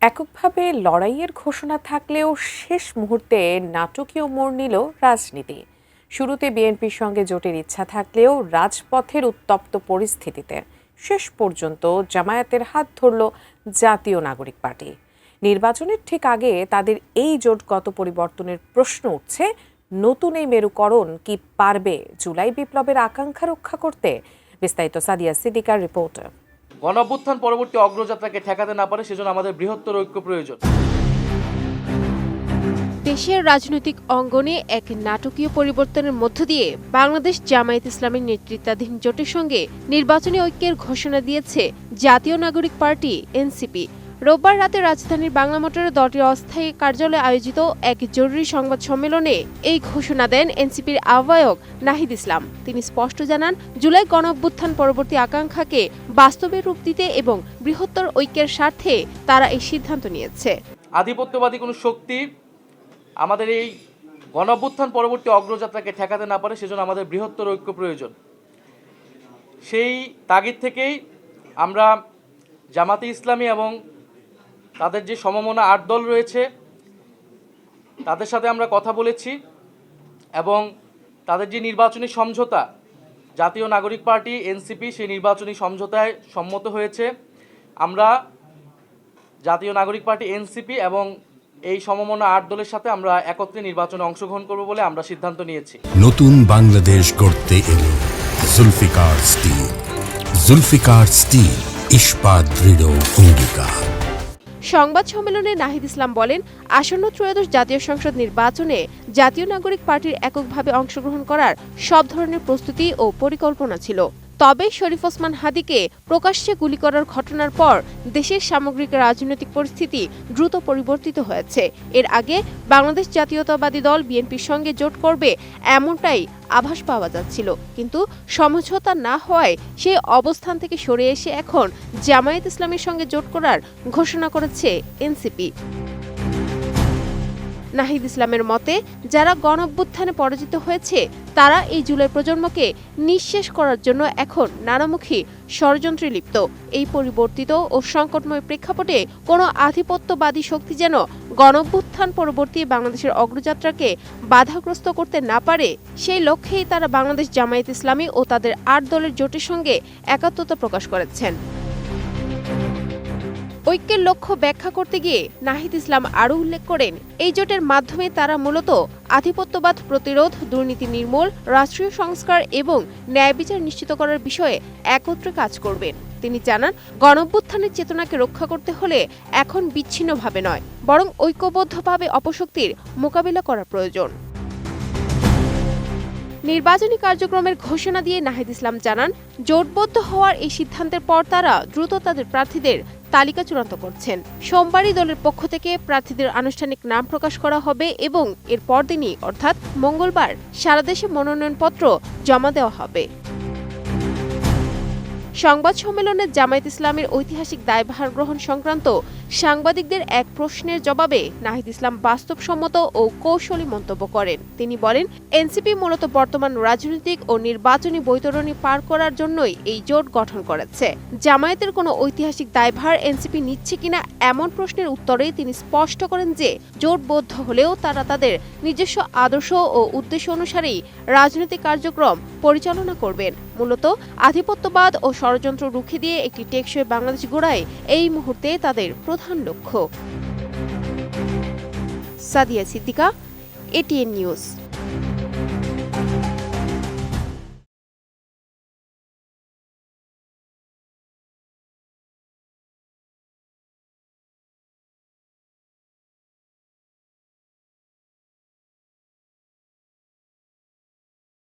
এককভাবে লড়াইয়ের ঘোষণা থাকলেও শেষ মুহূর্তে নাটকীয় মোড় নিল রাজনীতি। শুরুতে বিএনপির সঙ্গে জোটের ইচ্ছা থাকলেও রাজপথের উত্তপ্ত পরিস্থিতিতে শেষ পর্যন্ত জামায়াতের হাত ধরল জাতীয় নাগরিক পার্টি। নির্বাচনের ঠিক আগে তাদের এই জোটগত পরিবর্তনের প্রশ্ন উঠছে, নতুন এই মেরুকরণ কি পারবে জুলাই বিপ্লবের আকাঙ্ক্ষা রক্ষা করতে? বিস্তারিত সাদিয়া সিদ্দিকার রিপোর্ট। গণঅভ্যুত্থান পরবর্তী অগ্রযাত্রাকে ঠেকাতে না পারে, সেজন্য আমাদের বৃহত্তর ঐক্য প্রয়োজন। দেশের রাজনৈতিক অঙ্গনে এক নাটকীয় পরিবর্তনের মধ্য দিয়ে বাংলাদেশ জামায়াত ইসলামীর নেতৃত্বাধীন জোটের সঙ্গে নির্বাচনী ঐক্যের ঘোষণা দিয়েছে জাতীয় নাগরিক পার্টি এনসিপি। রোববার রাতে রাজধানীর বাংলা মোটরে দলটির অস্থায়ী কার্যালয়ে আয়োজিত এক জরুরি সংবাদ সম্মেলনে এই ঘোষণা দেন এনসিপির আহ্বায়ক নাহিদ ইসলাম। তিনি স্পষ্ট জানান, জুলাই গণঅভ্যুত্থান পরবর্তী আকাঙ্ক্ষাকে বাস্তবে রূপ দিতে এবং বৃহত্তর ঐক্যের স্বার্থে তারা এই সিদ্ধান্ত নিয়েছে। আধিপত্যবাদী কোনো শক্তি আমাদের এই গণঅভ্যুত্থান পরবর্তী অগ্রযাত্রাকে ঠেকাতে না পারে, সেজন্য আমাদের বৃহত্তর ঐক্য প্রয়োজন। সেই তাগিদ থেকেই আমরা জামাতে ইসলামী এবং তাদের যে সমমনা 8 দল রয়েছে তাদের সাথে আমরা কথা বলেছি এবং তাদের যে নির্বাচনী সমঝোতা জাতীয় নাগরিক পার্টি এনসিপি, সেই নির্বাচনী সমঝোতায় সম্মত হয়েছে। আমরা জাতীয় নাগরিক পার্টি এনসিপি এবং এই সমমনা 8 দলের সাথে আমরা একত্রে নির্বাচনে অংশগ্রহণ করব বলে আমরা সিদ্ধান্ত নিয়েছি। নতুন বাংলাদেশ গড়তে এলো জুলফিকার স্টিল। জুলফিকার স্টিল, ইস্পাত দৃঢ় অঙ্গীকার। সংবাদ সম্মেলনে নাহিদ ইসলাম বলেন, আসন্ন ত্রয়োদশ জাতীয় সংসদ নির্বাচনে জাতীয় নাগরিক পার্টির এককভাবে অংশগ্রহণ করার সব ধরনের প্রস্তুতি ও পরিকল্পনা ছিল। তবে শরীফ ওসমান হাদিকে প্রকাশ্যে গুলি করার ঘটনার পর দেশের সামগ্রিক রাজনৈতিক পরিস্থিতি দ্রুত পরিবর্তিত হয়েছে। এর আগে বাংলাদেশ জাতীয়তাবাদী দল বিএনপির সঙ্গে জোট করবে এমনটাই আভাস পাওয়া যাচ্ছিল, কিন্তু সমঝোতা না হওয়ায় সেই অবস্থান থেকে সরে এসে এখন জামায়াত ইসলামীর সঙ্গে জোট করার ঘোষণা করেছে এনসিপি। নাহিদ ইসলামের মতে, যারা গণঅভ্যুত্থানে পরাজিত হয়েছে তারা এই জুলাই প্রজন্মকে নিঃশেষ করার জন্য এখন নানামুখী ষড়যন্ত্রে লিপ্ত। এই পরিবর্তিত ও সংকটময় প্রেক্ষাপটে কোনো আধিপত্যবাদী শক্তি যেন গণঅভ্যুত্থান পরবর্তী বাংলাদেশের অগ্রযাত্রাকে বাধাগ্রস্ত করতে না পারে, সেই লক্ষ্যেই তারা বাংলাদেশ জামায়াত ইসলামী ও তাদের 8 দলের জোটের সঙ্গে একাত্মতা প্রকাশ করেছেন। ঐক্যের লক্ষ্য ব্যাখ্যা করতে গিয়ে নাহিদ ইসলাম আরও উল্লেখ করেন, এই জোটের মাধ্যমে তারা মূলত আধিপত্যবাদ প্রতিরোধ, দুর্নীতি নির্মূল, রাষ্ট্রীয় সংস্কার এবং ন্যায় বিচার নিশ্চিত করার বিষয়ে একত্রে কাজ করবেন। তিনি জানান, গণঅভ্যুত্থানের চেতনাকে রক্ষা করতে হলে এখন বিচ্ছিন্নভাবে নয়, বরং ঐক্যবদ্ধভাবে অপশক্তির মোকাবিলা করা প্রয়োজন। নির্বাচনী কার্যক্রমের ঘোষণা দিয়ে নাহিদ ইসলাম জানান, জোটবদ্ধ হওয়ার এই সিদ্ধান্তের পর তারা দ্রুত তাদের প্রার্থীদের তালিকা চূড়ান্ত করছেন। সোমবারই দলের পক্ষ থেকে প্রার্থীদের আনুষ্ঠানিক নাম প্রকাশ করা হবে এবং এর পরদিনই অর্থাৎ মঙ্গলবার সারা দেশে মনোনয়নপত্র জমা দেওয়া হবে। সংবাদ সম্মেলনে জামায়াত ইসলামের ঐতিহাসিক দায়ভার গ্রহণ সংক্রান্ত সাংবাদিকদের এক প্রশ্নের জবাবে নাহিদ ইসলাম বাস্তবসম্মত ও কৌশলী মন্তব্য করেন। তিনি বলেন, এনসিপি মূলত বর্তমান রাজনৈতিক ও নির্বাচনী বৈতরণী পার করার জন্যই এই জোট গঠন করেছে। জামায়াতের কোনো ঐতিহাসিক দায়ভার এনসিপি নিচ্ছে কিনা এমন প্রশ্নের উত্তরে তিনি স্পষ্ট করেন যে, জোটবদ্ধ হলেও তারা তাদের নিজস্ব আদর্শ ও উদ্দেশ্য অনুসারেই রাজনৈতিক কার্যক্রম পরিচালনা করবেন। মূলত আধিপত্যবাদ ও ষড়যন্ত্র রুখে দিয়ে একটি টেকসই বাংলাদেশ গড়াই এই মুহূর্তে তাদের প্রধান লক্ষ্য। Sadia Siddika, ATN news.